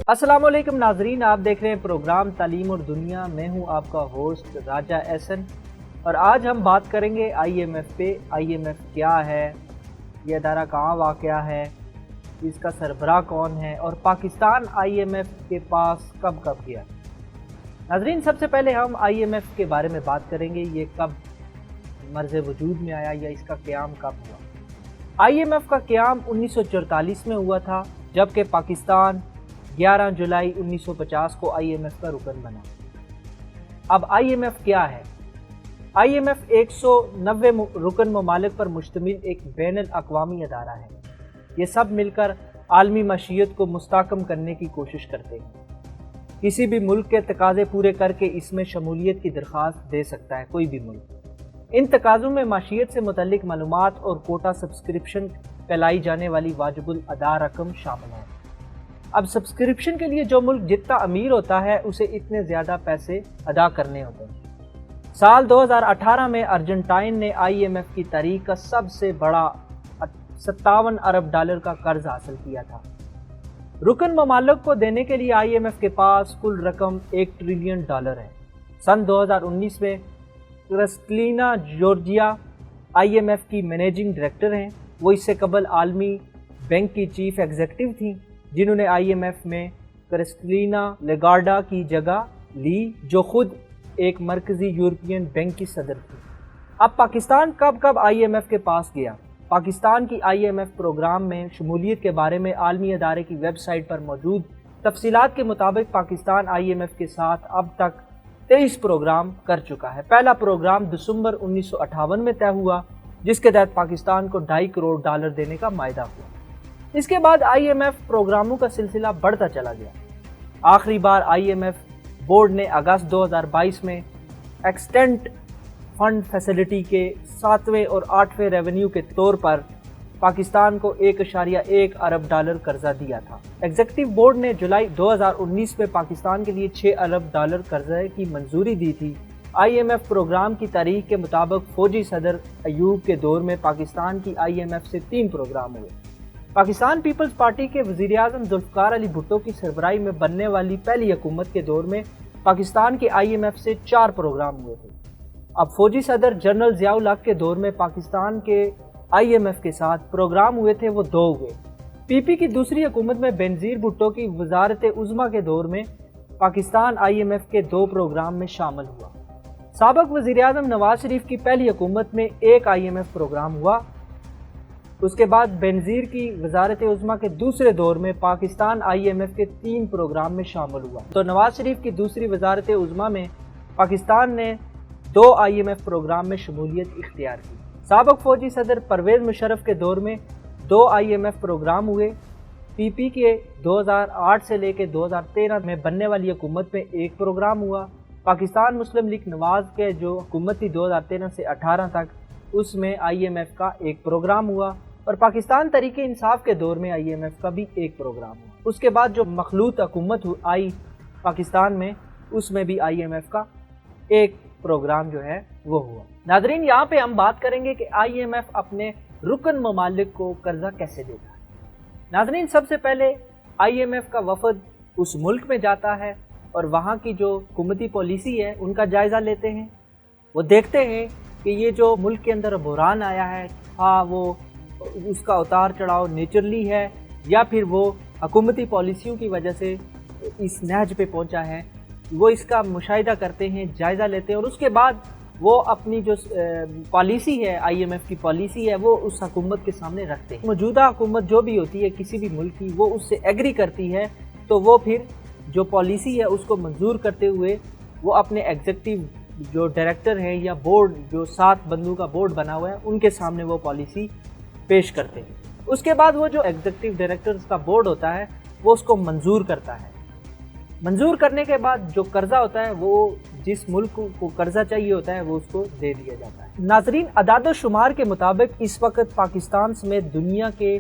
السلام علیکم ناظرین، آپ دیکھ رہے ہیں پروگرام تعلیم اور دنیا۔ میں ہوں آپ کا ہوسٹ راجہ احسن، اور آج ہم بات کریں گے آئی ایم ایف پہ۔ آئی ایم ایف کیا ہے، یہ ادارہ کہاں واقع ہے، اس کا سربراہ کون ہے، اور پاکستان آئی ایم ایف کے پاس کب کب گیا۔ ناظرین، سب سے پہلے ہم آئی ایم ایف کے بارے میں بات کریں گے، یہ کب مرز وجود میں آیا یا اس کا قیام کب ہوا۔ آئی ایم ایف کا قیام 1944 میں ہوا تھا، جبکہ پاکستان 11 جولائی 1950 کو آئی ایم ایف کا رکن بنا۔ اب آئی ایم ایف کیا ہے؟ آئی ایم ایف 190 رکن ممالک پر مشتمل ایک بین الاقوامی ادارہ ہے۔ یہ سب مل کر عالمی معیشت کو مستحکم کرنے کی کوشش کرتے ہیں۔ کسی بھی ملک کے تقاضے پورے کر کے اس میں شمولیت کی درخواست دے سکتا ہے کوئی بھی ملک۔ ان تقاضوں میں معیشت سے متعلق معلومات اور کوٹا سبسکرپشن پھیلائی جانے والی واجب الادا رقم شامل ہے۔ اب سبسکرپشن کے لیے جو ملک جتنا امیر ہوتا ہے اسے اتنے زیادہ پیسے ادا کرنے ہوتے ہیں۔ سال 2018 میں ارجنٹائن نے آئی ایم ایف کی تاریخ کا سب سے بڑا 57 ارب ڈالر کا قرض حاصل کیا تھا۔ رکن ممالک کو دینے کے لیے آئی ایم ایف کے پاس کل رقم $1 ٹریلین ہے۔ سن 2019 میں Kristalina Georgieva I M F کی مینیجنگ ڈائریکٹر ہیں۔ وہ اس سے قبل عالمی بینک کی چیف ایگزیکٹو تھیں، جنہوں نے آئی ایم ایف میں کرسٹلینا لیگارڈا کی جگہ لی، جو خود ایک مرکزی یورپین بینک کی صدر تھی۔ اب پاکستان کب کب آئی ایم ایف کے پاس گیا؟ پاکستان کی آئی ایم ایف پروگرام میں شمولیت کے بارے میں عالمی ادارے کی ویب سائٹ پر موجود تفصیلات کے مطابق پاکستان آئی ایم ایف کے ساتھ اب تک 23 پروگرام کر چکا ہے۔ پہلا پروگرام دسمبر 1958 میں طے ہوا، جس کے تحت پاکستان کو $2.5 کروڑ دینے کا معاہدہ ہوا۔ اس کے بعد آئی ایم ایف پروگراموں کا سلسلہ بڑھتا چلا گیا۔ آخری بار آئی ایم ایف بورڈ نے اگست 2022 میں ایکسٹینٹ فنڈ فیسلٹی کے 7ویں اور 8ویں ریونیو کے طور پر پاکستان کو $1.1 ارب قرضہ دیا تھا۔ ایگزیکٹو بورڈ نے جولائی 2019 میں پاکستان کے لیے $6 ارب قرضے کی منظوری دی تھی۔ آئی ایم ایف پروگرام کی تاریخ کے مطابق فوجی صدر ایوب کے دور میں پاکستان کی آئی ایم ایف سے 3 پروگرام ہوئے۔ پاکستان پیپلز پارٹی کے وزیر اعظم ذوالفقار علی بھٹو کی سربراہی میں بننے والی پہلی حکومت کے دور میں پاکستان کے آئی ایم ایف سے 4 پروگرام ہوئے تھے۔ اب فوجی صدر جنرل ضیاء الحق کے دور میں پاکستان کے آئی ایم ایف کے ساتھ پروگرام ہوئے تھے، وہ 2 ہوئے۔ پی پی کی دوسری حکومت میں بینظیر بھٹو کی وزارت عظمیٰ کے دور میں پاکستان آئی ایم ایف کے 2 پروگرام میں شامل ہوا۔ سابق وزیر اعظم نواز شریف کی پہلی حکومت میں 1 آئی ایم ایف پروگرام ہوا۔ اس کے بعد بینظیر کی وزارت عظمیٰ کے دوسرے دور میں پاکستان آئی ایم ایف کے 3 پروگرام میں شامل ہوا، تو نواز شریف کی دوسری وزارت عظمیٰ میں پاکستان نے 2 آئی ایم ایف پروگرام میں شمولیت اختیار کی۔ سابق فوجی صدر پرویز مشرف کے دور میں 2 آئی ایم ایف پروگرام ہوئے۔ پی پی کے 2008 سے لے کے 2013 میں بننے والی حکومت میں 1 پروگرام ہوا۔ پاکستان مسلم لیگ نواز کے جو حکومت تھی 2013 سے 18 تک، اس میں آئی ایم ایف کا 1 پروگرام ہوا، اور پاکستان تحریک انصاف کے دور میں آئی ایم ایف کا بھی 1 پروگرام ہوا۔ اس کے بعد جو مخلوط حکومت آئی پاکستان میں، اس میں بھی آئی ایم ایف کا 1 پروگرام جو ہے وہ ہوا۔ ناظرین، یہاں پہ ہم بات کریں گے کہ آئی ایم ایف اپنے رکن ممالک کو قرضہ کیسے دیتا ہے۔ ناظرین، سب سے پہلے آئی ایم ایف کا وفد اس ملک میں جاتا ہے اور وہاں کی جو حکومتی پالیسی ہے ان کا جائزہ لیتے ہیں۔ وہ دیکھتے ہیں کہ یہ جو ملک کے اندر بحران آیا ہے، وہ اس کا اتار چڑھاؤ نیچرلی ہے یا پھر وہ حکومتی پالیسیوں کی وجہ سے اس نہج پہ پہنچا ہے۔ وہ اس کا مشاہدہ کرتے ہیں، جائزہ لیتے ہیں، اور اس کے بعد وہ اپنی جو پالیسی ہے، آئی ایم ایف کی پالیسی ہے، وہ اس حکومت کے سامنے رکھتے ہیں۔ موجودہ حکومت جو بھی ہوتی ہے کسی بھی ملک کی، وہ اس سے ایگری کرتی ہے، تو وہ پھر جو پالیسی ہے اس کو منظور کرتے ہوئے وہ اپنے ایگزیکٹو جو ڈائریکٹر ہیں یا بورڈ جو 7 بندوں کا بورڈ بنا ہوا ہے، ان کے سامنے وہ پالیسی پیش کرتے ہیں۔ اس کے بعد وہ جو ایگزیکٹو ڈائریکٹرز کا بورڈ ہوتا ہے وہ اس کو منظور کرتا ہے۔ منظور کرنے کے بعد جو قرضہ ہوتا ہے وہ جس ملک کو قرضہ چاہیے ہوتا ہے وہ اس کو دے دیا جاتا ہے۔ ناظرین، اعداد و شمار کے مطابق اس وقت پاکستان سمیت دنیا کے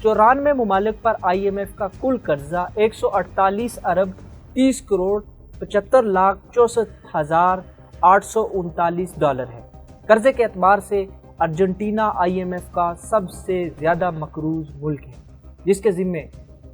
94 ممالک پر آئی ایم ایف کا کل قرضہ 148 ارب 30 کروڑ 75 لاکھ 64,839 ڈالر ہے۔ قرضے کے اعتبار سے ارجنٹینا آئی ایم ایف کا سب سے زیادہ مقروض ملک ہے، جس کے ذمے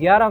11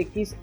21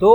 2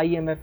IMF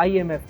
IMF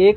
1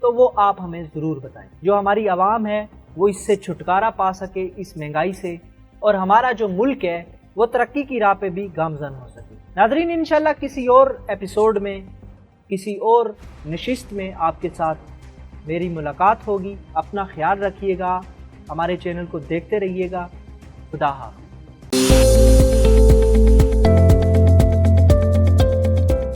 تو وہ آپ ہمیں ضرور بتائیں، جو ہماری عوام ہے وہ اس سے چھٹکارا پا سکے، اس مہنگائی سے، اور ہمارا جو ملک ہے وہ ترقی کی راہ پہ بھی گامزن ہو سکے۔ ناظرین، انشاءاللہ کسی اور ایپیسوڈ میں، کسی اور نشست میں آپ کے ساتھ میری ملاقات ہوگی۔ اپنا خیال رکھیے گا، ہمارے چینل کو دیکھتے رہیے گا۔ خدا حافظ۔